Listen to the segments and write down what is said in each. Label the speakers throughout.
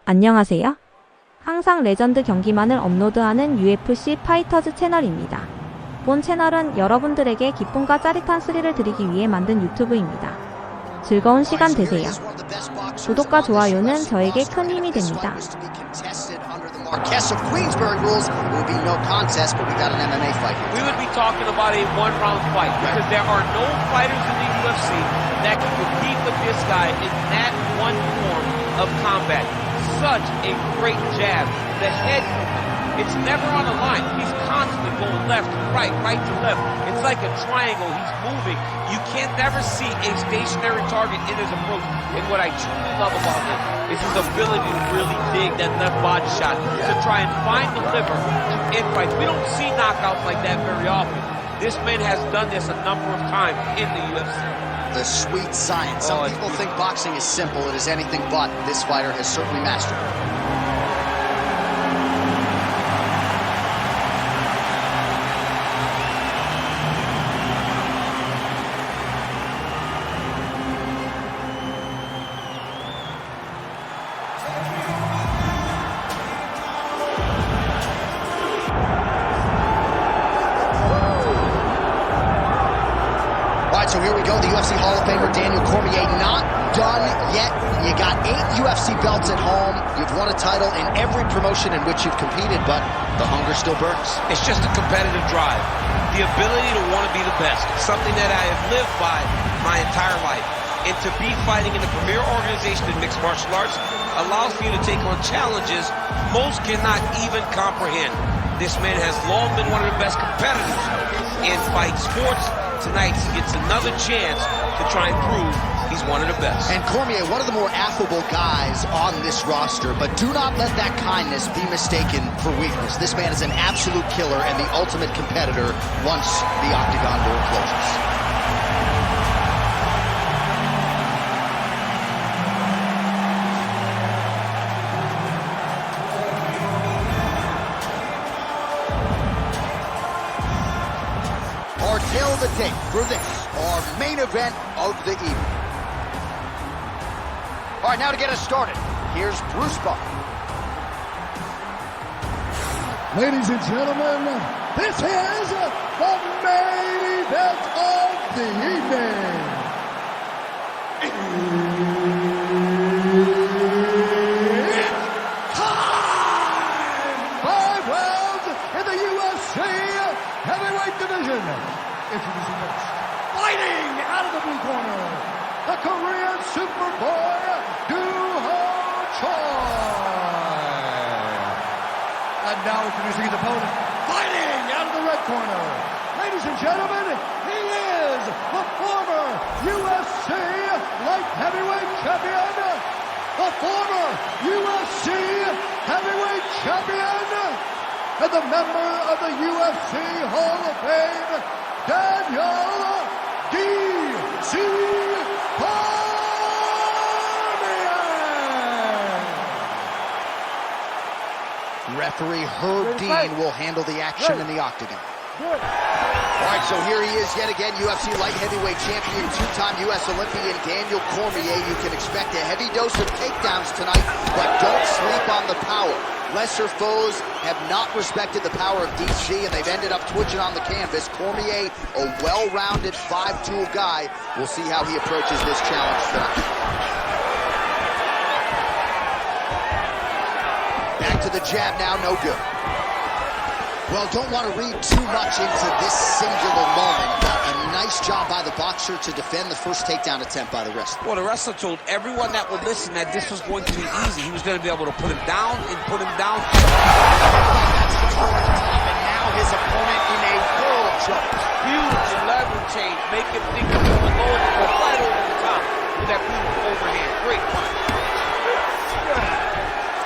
Speaker 1: 안녕하세요. 항상 레전드 경기만을 업로드하는 UFC 파이터즈 채널입니다. 본 채널은 여러분들에게 기쁨과 짜릿한 스릴을 드리기 위해 만든 유튜브입니다. 즐거운 시간 되세요. 구독과 좋아요는 저에게 큰 힘이 됩니다.
Speaker 2: Marquess of Queensberg rules, it would be no contest, but we got an MMA fight here.
Speaker 3: We would be talking about a one-round fight because there are no fighters in the UFC that can compete with this guy in that one form of combat. Such a great jab. The head, it's never on the line. He's constantly going left to right, right to left. It's like a triangle. He's moving. You can never see a stationary target in his approach. And what I truly love about him is his ability to really dig that left body shot to try and find the liver to end fights. We don't see knockouts like that very often. This man has done this a number of times in the UFC.
Speaker 2: The sweet science. Some people think boxing is simple. It is anything but. This fighter has certainly mastered it. So here we go, the UFC Hall of Famer Daniel Cormier, not done yet. You got 8 UFC belts at home. You've won a title in every promotion in which you've competed, but the hunger still burns.
Speaker 3: It's just a competitive drive. The ability to want to be the best. Something that I have lived by my entire life. And to be fighting in the premier organization in mixed martial arts allows for you to take on challenges most cannot even comprehend. This man has long been one of the best competitors in fight sports. Tonight he gets another chance to try and prove he's one of the best.
Speaker 2: And Cormier, one of the more affable guys on this roster, but do not let that kindness be mistaken for weakness. This man is an absolute killer and the ultimate competitor once the octagon door closes. Till the tape for this, our main event of the evening. All right, now to get us started, here's Bruce Buck.
Speaker 4: Ladies and gentlemen, this is the main event of the evening. It's time! 5 rounds in the UFC heavyweight division. Introducing first, fighting out of the blue corner, the Korean Superboy, Doo-Ho Choi. And now introducing his opponent, fighting out of the red corner. Ladies and gentlemen, he is the former UFC light heavyweight champion, the former UFC heavyweight champion, and the member of the UFC Hall of Fame, Daniel D.C. Cormier.
Speaker 2: Referee Herb Dean will handle the action in the octagon. All right, so here he is yet again, UFC light heavyweight champion, 2-time U.S. Olympian Daniel Cormier. You can expect a heavy dose of takedowns tonight, but don't sleep on the power. Lesser foes have not respected the power of DC, and they've ended up twitching on the canvas. Cormier, a well-rounded 5-tool guy. We'll see how he approaches this challenge tonight. Back to the jab now, no good. Well, don't want to read too much into this singular moment. A nice job by the boxer to defend the first takedown attempt by the wrestler.
Speaker 3: Well, the wrestler told everyone that would listen that this was going to be easy. He was going to be able to put him down and put him down.
Speaker 2: That's the top, and now his opponent in a world of trouble.
Speaker 3: Huge lever change. Make him think of the low and go right over the top with that beautiful overhand. Great punch.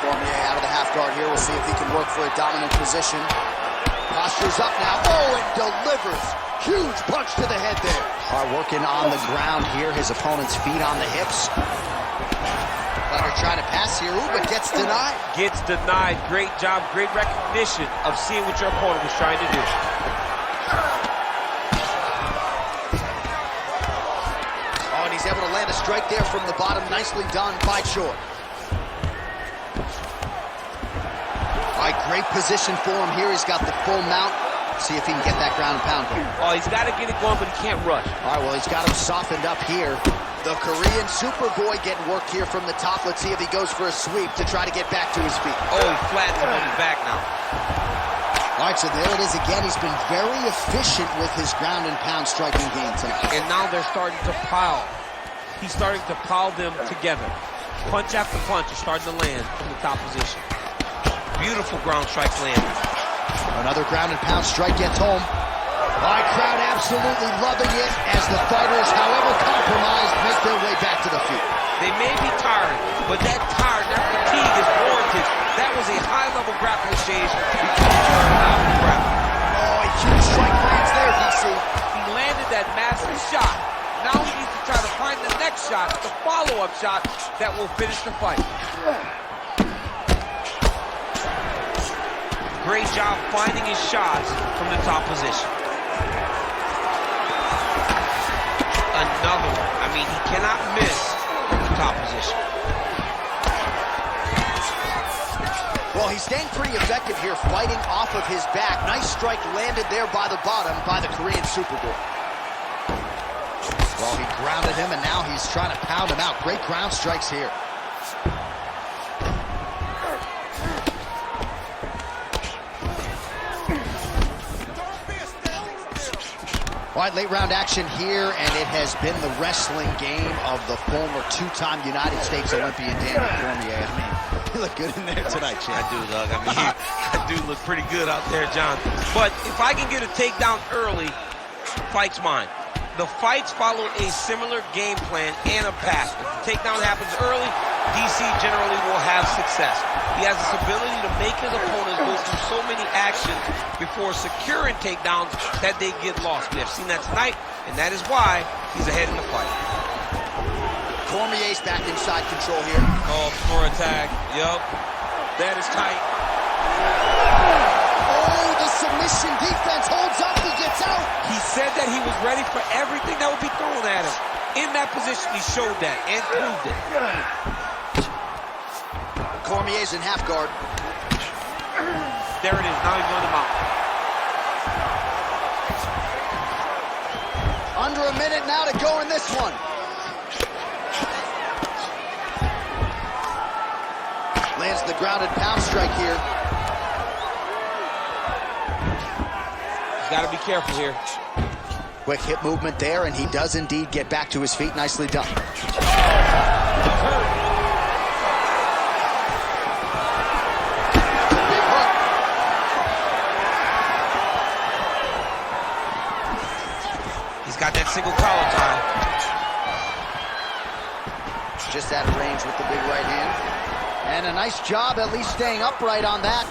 Speaker 2: Cormier out of the half guard here. We'll see if he can work for a dominant position. Posture's up now. Oh, and delivers. Huge punch to the head there. Working on the ground here. His opponent's feet on the hips. Fighter trying to pass here, ooh, but gets denied.
Speaker 3: Gets denied. Great job. Great recognition of seeing what your opponent was trying to do. Oh, and he's able to land a strike there from the bottom. Nicely done by Choi.
Speaker 2: Great position for him here. He's got the full mount. See if he can get that ground and pound going.
Speaker 3: Oh, he's got to get it going, but he can't rush.
Speaker 2: All right, well, he's got him softened up here. The Korean Superboy getting worked here from the top. Let's see if he goes for a sweep to try to get back to his feet.
Speaker 3: Oh, he flattens him on his back now.
Speaker 2: All right, so there it is again. He's been very efficient with his ground and pound striking game tonight.
Speaker 3: And now they're starting to pile. He's starting to pile them together. Punch after punch is starting to land from the top position. Beautiful ground strike landing.
Speaker 2: Another ground and pound strike gets home. All right, crowd absolutely loving it as the fighters, however compromised, make their way back to the feet.
Speaker 3: They may be tired, but that fatigue is warranted. That was a high-level grappling exchange between Turner and Alvin.
Speaker 2: Oh, a huge strike lands there, DC.
Speaker 3: He landed that massive shot. Now he needs to try to find the next shot, the follow-up shot that will finish the fight. Great job finding his shots from the top position. Another one. I mean, he cannot miss from the top position.
Speaker 2: Well, he's staying pretty effective here, fighting off of his back. Nice strike landed there by the bottom by the Korean Superboy. Well, he grounded him, and now he's trying to pound him out. Great ground strikes here. All right, late round action here, and it has been the wrestling game of the former two-time United States Olympian Daniel Cormier. I mean, you look good in there tonight, Chad.
Speaker 3: I do, Doug. I mean, I do look pretty good out there, John. But if I can get a takedown early, fight's mine. The fights follow a similar game plan and a path. If the takedown happens early, DC generally will have success. He has this ability to make his opponents go through so many actions before securing takedowns that they get lost. We have seen that tonight, and that is why he's ahead in the fight.
Speaker 2: Cormier's back inside control here.
Speaker 3: Oh, for attack. Yup. That is tight.
Speaker 2: Oh, the submission defense holds up. He gets out.
Speaker 3: He said that he was ready for everything that would be thrown at him. In that position, he showed that and proved it.
Speaker 2: Cormier's in half guard.
Speaker 3: There it is. Now he's on him out.
Speaker 2: Under a minute now to go in this one. Lands the grounded pound strike here.
Speaker 3: He's got to be careful here.
Speaker 2: Quick hip movement there, and he does indeed get back to his feet. Nicely done.
Speaker 3: He's got that single collar tie.
Speaker 2: Just out of range with the big right hand. And a nice job at least staying upright on that.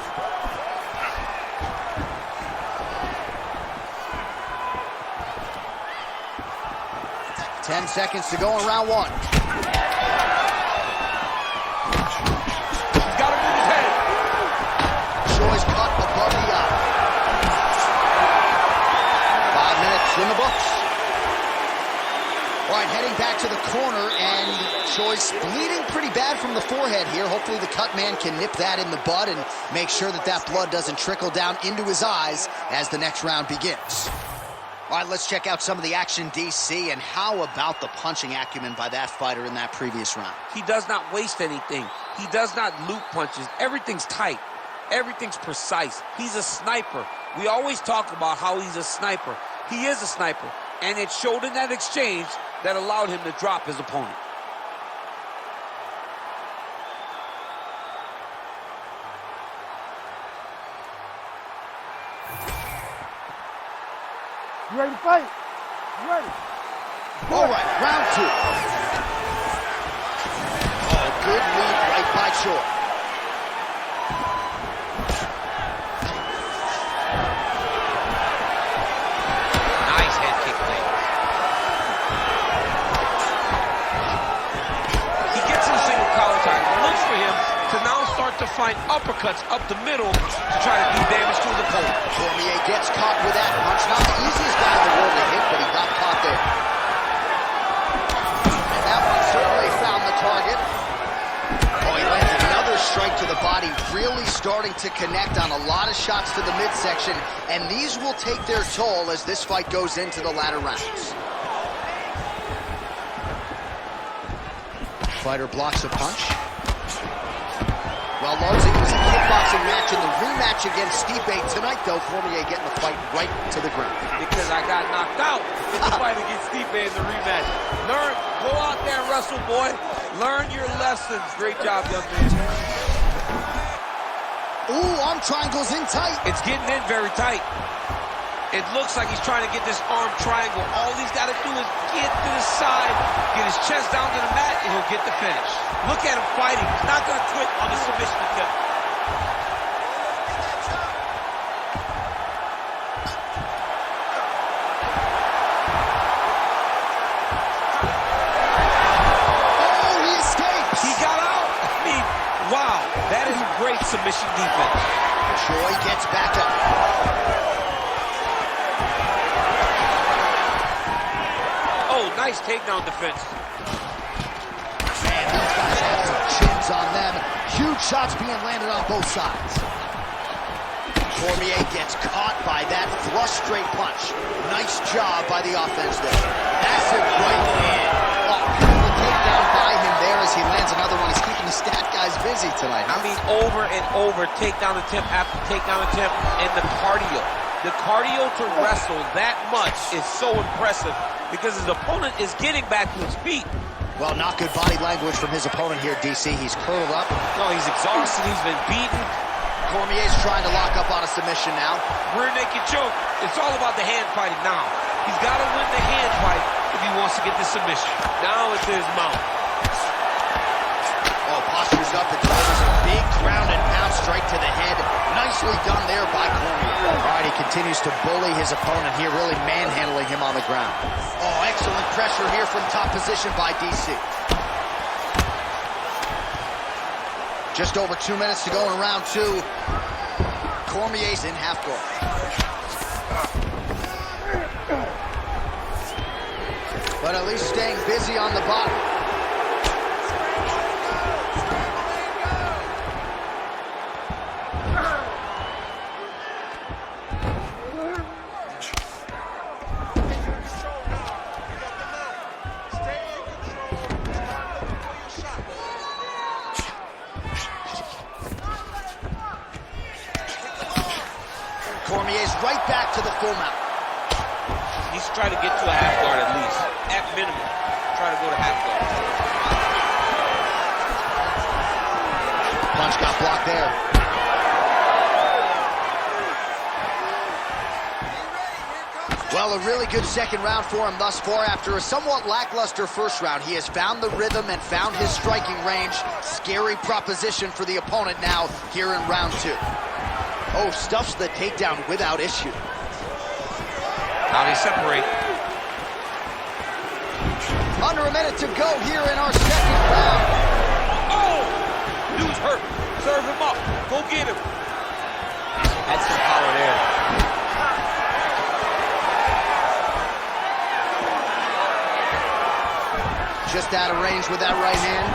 Speaker 2: Ten seconds to go in round one.
Speaker 3: He's got to move his head.
Speaker 2: Choi's cut above the eye. 5 minutes in the books. All right, heading back to the corner, and Choi's bleeding pretty bad from the forehead here. Hopefully the cut man can nip that in the bud and make sure that that blood doesn't trickle down into his eyes as the next round begins. All right, let's check out some of the action, DC, and how about the punching acumen by that fighter in that previous round?
Speaker 3: He does not waste anything. He does not loop punches. Everything's tight. Everything's precise. He's a sniper. We always talk about how he's a sniper. He is a sniper, and it showed in that exchange that allowed him to drop his opponent.
Speaker 4: You ready to fight? You ready?
Speaker 2: All right, round two. Oh, good lead right by Choi.
Speaker 3: Nice head kick there. He gets in single collar tie. Looks for him to now start to find uppercuts up the middle to try to do damage to his opponent.
Speaker 2: Cormier gets caught with that punch. Not the easiest guy in the world to hit, but he got caught there. And that one certainly found the target. Oh, he lands another strike to the body, really starting to connect on a lot of shots to the midsection, and these will take their toll as this fight goes into the latter rounds. Fighter blocks a punch. Well, largely it was a kickboxing match in the rematch against Stipe. Tonight, though, Cormier getting the fight right to the ground.
Speaker 3: Because I got knocked out in the fight against Stipe in the rematch. Learn, go out there and wrestle, boy. Learn your lessons. Great job, young man.
Speaker 2: Ooh, arm triangles in tight.
Speaker 3: It's getting in very tight. It looks like he's trying to get this arm triangle. All he's got to do is get to the side, get his chest down to the mat, and he'll get the finish. Look at him fighting. He's not going to quit on the submission attempt.
Speaker 2: Oh, he escapes.
Speaker 3: He got out. I mean, wow. That is great submission defense.
Speaker 2: Troy gets back up.
Speaker 3: Oh, nice takedown defense.
Speaker 2: Man, these guys have some chins on them. Huge shots being landed on both sides. Cormier gets caught by that flush straight punch. Nice job by the offense there. Massive right hand. Oh, beautiful takedown by him there as he lands another one. He's keeping the stat guys busy tonight.
Speaker 3: I mean, over and over, takedown attempt after takedown attempt, and the cardio. The cardio to wrestle that much is so impressive because his opponent is getting back to his feet.
Speaker 2: Well, not good body language from his opponent here, DC. He's curled up.
Speaker 3: No, he's exhausted. He's been beaten.
Speaker 2: Cormier's trying to lock up on a submission now.
Speaker 3: Rear naked choke. It's all about the hand fighting now. He's got to win the hand fight if he wants to get the submission. Now it's his mount.
Speaker 2: Oh, postures up and delivers a big ground and pound strike to the head. Nicely done there by Cormier. All right, he continues to bully his opponent here, really manhandling him on the ground. Oh, excellent pressure here from top position by DC. Just over 2 minutes to go in round two. Cormier's in half guard. But at least staying busy on the bottom. Cormier's right back to the full mount.
Speaker 3: He's trying to get to a half guard at least. At minimum, try to go to half guard.
Speaker 2: Punch got blocked there. Well, a really good second round for him thus far. After a somewhat lackluster first round, he has found the rhythm and found his striking range. Scary proposition for the opponent now here in round two. Oh, stuffs the takedown without issue.
Speaker 3: Now they separate.
Speaker 2: Under a minute to go here in our second round.
Speaker 3: Oh! Dude's hurt. Serve him up. Go get him. That's some power there.
Speaker 2: Just out of range with that right hand.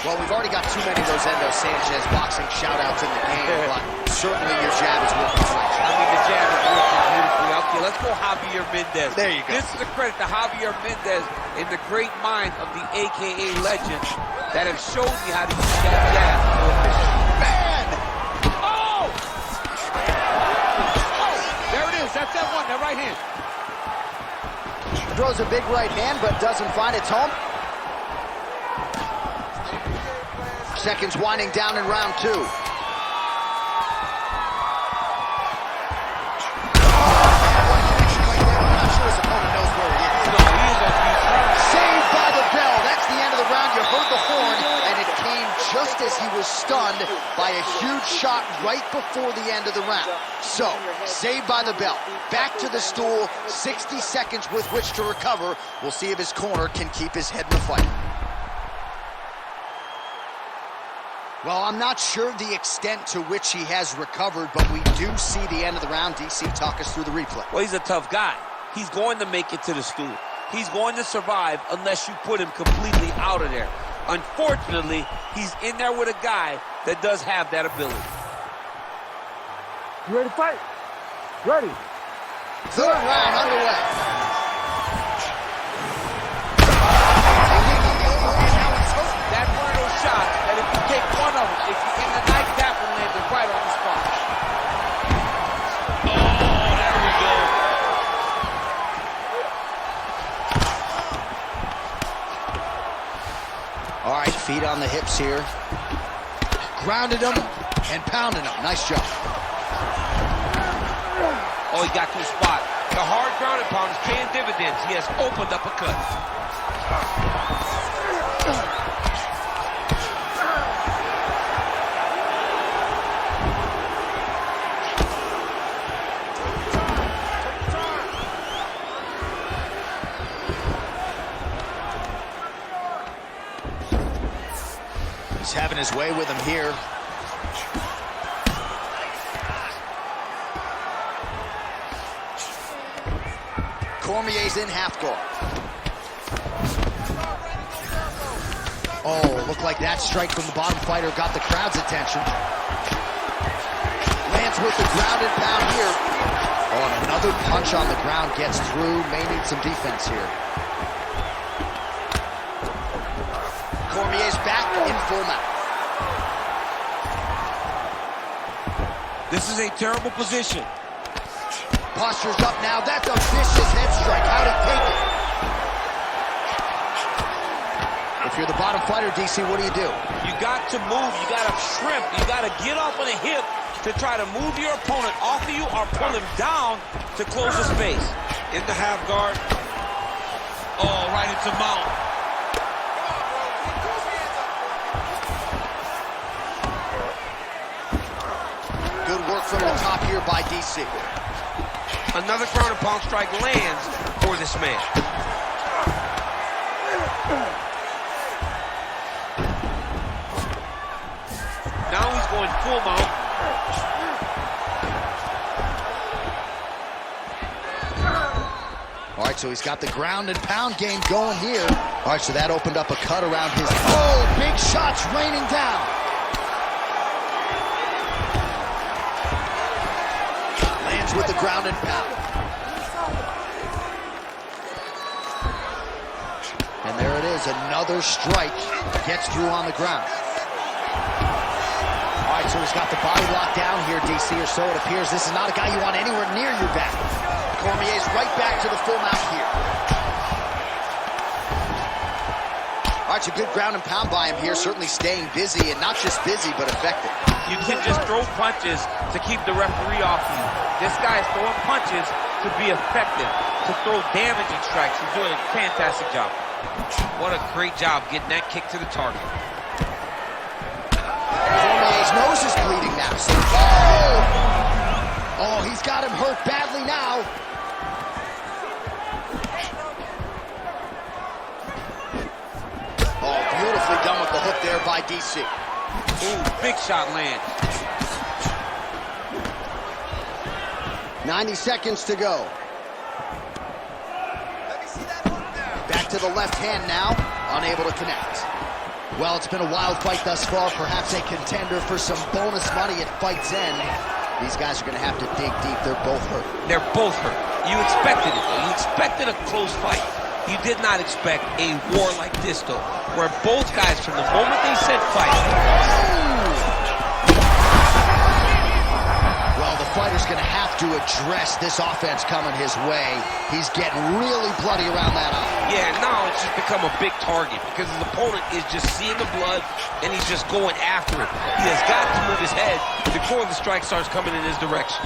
Speaker 2: Well, we've already got too many of those Endo Sanchez boxing shout-outs in the game, but certainly your jab is working tonight.
Speaker 3: I mean, the jab is working beautifully. Okay, let's go Javier Mendez.
Speaker 2: There you go.
Speaker 3: This is a credit to Javier Mendez and the great mind of the AKA legends that have showed me how to use that jab.
Speaker 2: Man!
Speaker 3: Oh! Oh! There it is. That's that one, that right hand.
Speaker 2: Throws a big right hand, but doesn't find its home. Seconds winding down in round two. I'm not sure his opponent knows where he is.
Speaker 3: No, he is on defense.
Speaker 2: Saved by the bell. That's the end of the round. You heard the horn, and it came just as he was stunned by a huge shot right before the end of the round. So, saved by the bell. Back to the stool. 60 seconds with which to recover. We'll see if his corner can keep his head in the fight. Well, I'm not sure the extent to which he has recovered, but we do see the end of the round. DC, talk us through the replay.
Speaker 3: Well, he's a tough guy. He's going to make it to the stool. He's going to survive unless you put him completely out of there. Unfortunately, he's in there with a guy that does have that ability.
Speaker 5: You ready to fight? Ready.
Speaker 2: Third round underway.
Speaker 3: That's one of those shots that if you take one of them, if you get the knife, that one landed right on the spot. Oh, there we go.
Speaker 2: All right, feet on the hips here. Grounded him and pounded him. Nice job.
Speaker 3: Oh, he got to a spot. The hard ground and pound is paying dividends. He has opened up a cut.
Speaker 2: He's having his way with him here. Cormier's in half guard. Oh, looked like that strike from the bottom fighter got the crowd's attention. Lands with the grounded pound here. Oh, and another punch on the ground gets through. May need some defense here. Cormier's back in full mount.
Speaker 3: This is a terrible position.
Speaker 2: Posture's up now. That's a vicious head strike. How'd he take it? If you're the bottom fighter, DC, what do?
Speaker 3: You got to move. You got to shrimp. You got to get off on the hip to try to move your opponent off of you or pull him down to close the space. In the half guard. Oh, right into mount.
Speaker 2: Good work from the top here by DC.
Speaker 3: Another ground and pound strike lands for this man. Now he's going full mount.
Speaker 2: All right, so he's got the ground and pound game going here. All right, so that opened up a cut around his... Oh, big shots raining down. Lands with the ground and pound. And there it is, another strike. Gets through on the ground. All right, so he's got the body locked down here, DC, or so it appears. This is not a guy you want anywhere near your back. Cormier's right back to the full mount here. All right, so good ground and pound by him here, certainly staying busy, and not just busy, but effective.
Speaker 3: You can just throw punches to keep the referee off you. This guy is throwing punches to be effective, to throw damaging strikes. He's doing a fantastic job. What a great job getting that kick to the target.
Speaker 2: Cormier's nose is bleeding now. So, oh, he's got him hurt badly now. Oh, beautifully done with the hook there by DC.
Speaker 3: Ooh, big shot lands.
Speaker 2: 90 seconds to go. Back to the left hand now, unable to connect. Well, it's been a wild fight thus far, perhaps a contender for some bonus money at fight's end. These guys are going to have to dig deep. They're both hurt.
Speaker 3: They're both hurt. You expected it. You expected a close fight. You did not expect a war like this, though, where both guys, from the moment they said fight...
Speaker 2: Well, the fighter's going to have to address this offense coming his way. He's getting really bloody around that eye.
Speaker 3: Yeah, now it's just become a big target because his opponent is just seeing the blood and he's just going after it. He has got to move his head before the strike starts coming in his direction.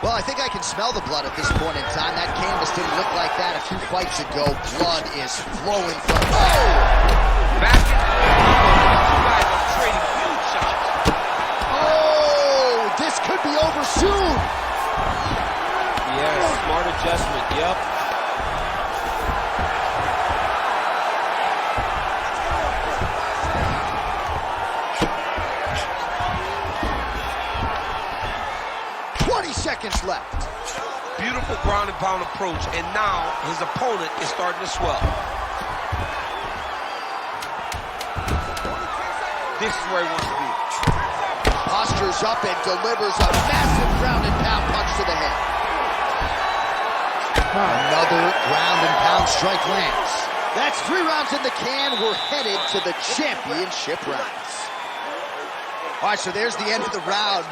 Speaker 2: Well, I think I can smell the blood at this point in time. That canvas didn't look like that a few fights ago. Blood is flowing from... Oh!
Speaker 3: Back in the two guys are trading huge shots.
Speaker 2: Oh! This could be over soon!
Speaker 3: Yeah, smart adjustment, yep.
Speaker 2: Seconds left.
Speaker 3: Beautiful ground and pound approach, and now his opponent is starting to swell. this is where he wants to be.
Speaker 2: Postures up and delivers a massive ground and pound punch to the head. Another ground and pound strike lands. That's 3 rounds in the can. We're headed to the championship rounds. All right, so there's the end of the round.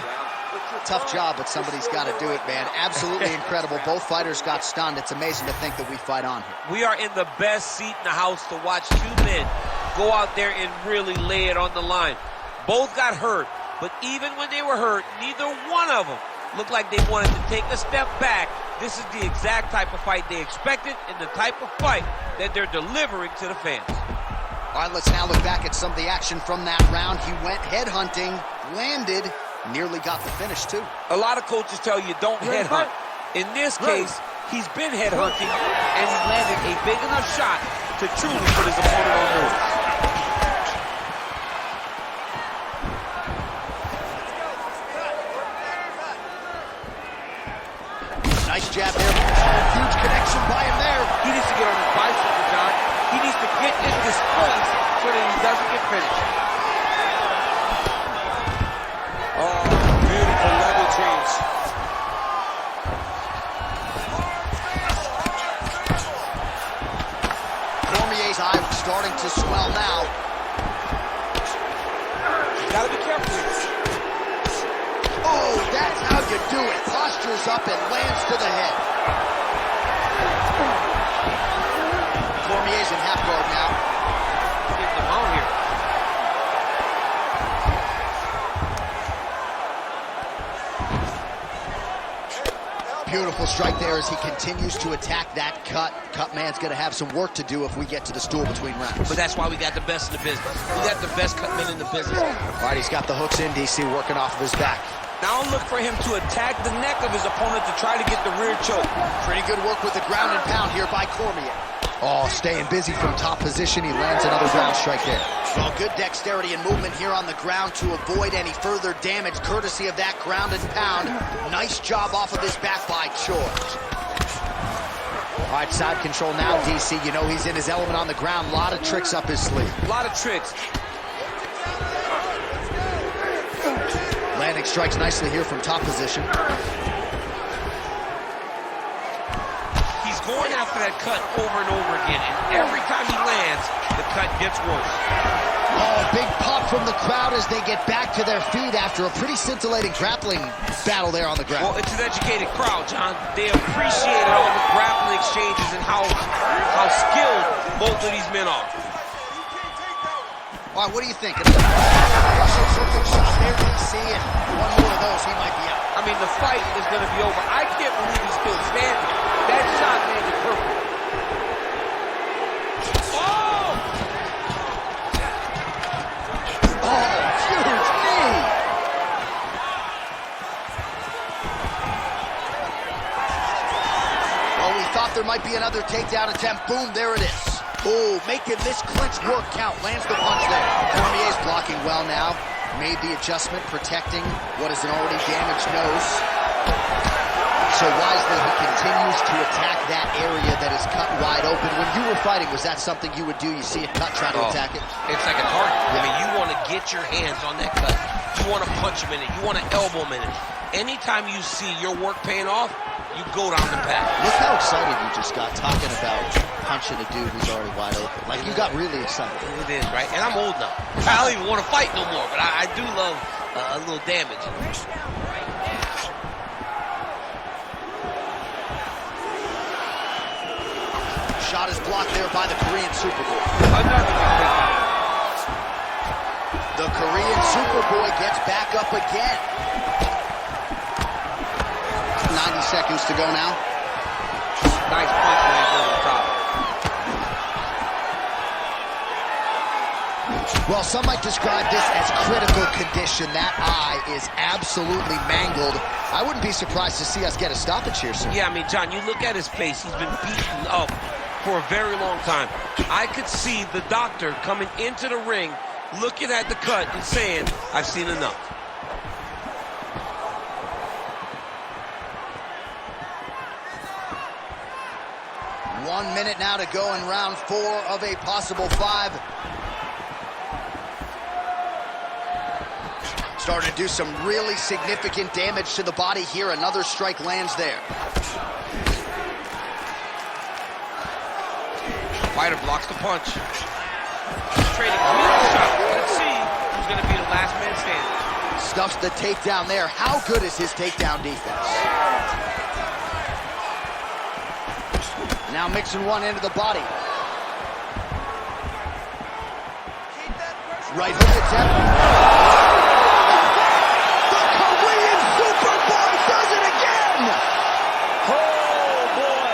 Speaker 2: Tough job, but somebody's got to do it, man. Absolutely incredible. Both fighters got stunned. It's amazing to think that we fight on here.
Speaker 3: We are in the best seat in the house to watch 2 men go out there and really lay it on the line. Both got hurt, but even when they were hurt, neither one of them looked like they wanted to take a step back. This is the exact type of fight they expected and the type of fight that they're delivering to the fans.
Speaker 2: All right, let's now look back at some of the action from that round. He went headhunting, landed, nearly got the finish, too.
Speaker 3: A lot of coaches tell you don't headhunt. In this case, he's been headhunting, and he landed a big enough shot to truly put his opponent on notice.
Speaker 2: Nice jab there. Huge connection by him there.
Speaker 3: He needs to get on his bicycle, John. He needs to get in this place so that he doesn't get finished. Oh, beautiful level change.
Speaker 2: Cormier's eye starting to swell now.
Speaker 3: Gotta be careful.
Speaker 2: Oh, that's how you do it. Postures up and lands to the head. Cormier's in half guard now.
Speaker 3: Getting them out here.
Speaker 2: Beautiful strike there as he continues to attack that cut. Cut man's going to have some work to do if we get to the stool between rounds.
Speaker 3: But that's why we got the best in the business. We got the best cut men in the business.
Speaker 2: All right, he's got the hooks in, DC, working off of his back.
Speaker 3: Now look for him to attack the neck of his opponent to try to get the rear choke.
Speaker 2: Pretty good work with the ground and pound here by Cormier. Oh, staying busy from top position. He lands another ground strike there. Well, good dexterity and movement here on the ground to avoid any further damage, courtesy of that ground and pound. Nice job off of his back by George. All right, side control now, DC. You know he's in his element on the ground. A lot of tricks up his sleeve.
Speaker 3: A lot of tricks.
Speaker 2: Landing strikes nicely here from top position.
Speaker 3: He's going after that cut over and over again, and every time he lands, the cut gets worse.
Speaker 2: Oh, big pop from the crowd as they get back to their feet after a pretty scintillating grappling battle there on the ground.
Speaker 3: Well, it's an educated crowd, John. They appreciated all the grappling exchanges and how skilled both of these men are.
Speaker 2: All right, what do you think? Russian circle shot there, DC, and one more of those, he might be out.
Speaker 3: I mean, the fight is going to be over. I can't believe he's still standing. That shot landed perfect. Oh!
Speaker 2: Oh, huge knee! Well, we thought there might be another takedown attempt. Boom, there it is. Oh, making this clinch work count. Lands the punch there. Cormier's blocking well now. Made the adjustment, protecting what is an already damaged nose. So wisely, he continues to attack that area that is cut wide open. When you were fighting, was that something you would do? You see it cut, try to attack it?
Speaker 3: It's like a target. I mean, you want to get your hands on that cut. You want to punch him in it. You want to elbow him in it. Anytime you see your work paying off, you go down the path.
Speaker 2: Look how excited you just got talking about punching a dude who's already wide open. Like, you got really excited.
Speaker 3: It is, right? And I'm old now. I don't even want to fight no more, but I do love a little damage.
Speaker 2: Shot is blocked there by the Korean Superboy.
Speaker 3: Another good takedown.
Speaker 2: The Korean Superboy gets back up again. 90 seconds to go now.
Speaker 3: Nice punch when he's over the top.
Speaker 2: Well, some might describe this as critical condition. That eye is absolutely mangled. I wouldn't be surprised to see us get a stoppage here soon.
Speaker 3: Yeah, I mean, John, you look at his face. He's been beaten up for a very long time. I could see the doctor coming into the ring, looking at the cut and saying, I've seen enough.
Speaker 2: One minute now to go in round 4 of a possible 5. Starting to do some really significant damage to the body here. Another strike lands there.
Speaker 3: Fighter blocks the punch. Trading clean shot. Let's see who's going to be the last man standing.
Speaker 2: Stuffs the takedown there. How good is his takedown defense? Now mixing one into the body. Right hook attempt. The Korean Superboy does it again!
Speaker 5: Oh, boy.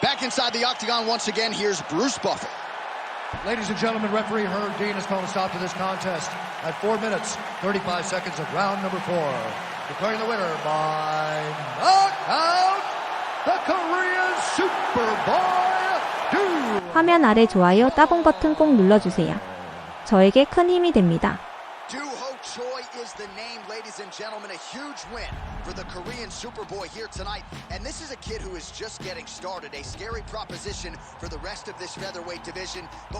Speaker 2: Back inside the octagon once again, here's Bruce Buffer.
Speaker 4: Ladies and gentlemen, referee Herb Dean has called a stop to this contest at 4 minutes, 35 seconds of round number 4. Declaring the winner by knockout, the Korean Superboy, Dude.
Speaker 1: 화면 아래 좋아요 따봉 버튼 꼭 눌러주세요. 저에게 큰 힘이 됩니다.
Speaker 2: Doo-ho Choi is the name, ladies and gentlemen. A huge win for the Korean Superboy here tonight. And this is a kid who is just getting started. A scary proposition for the rest of this featherweight division. But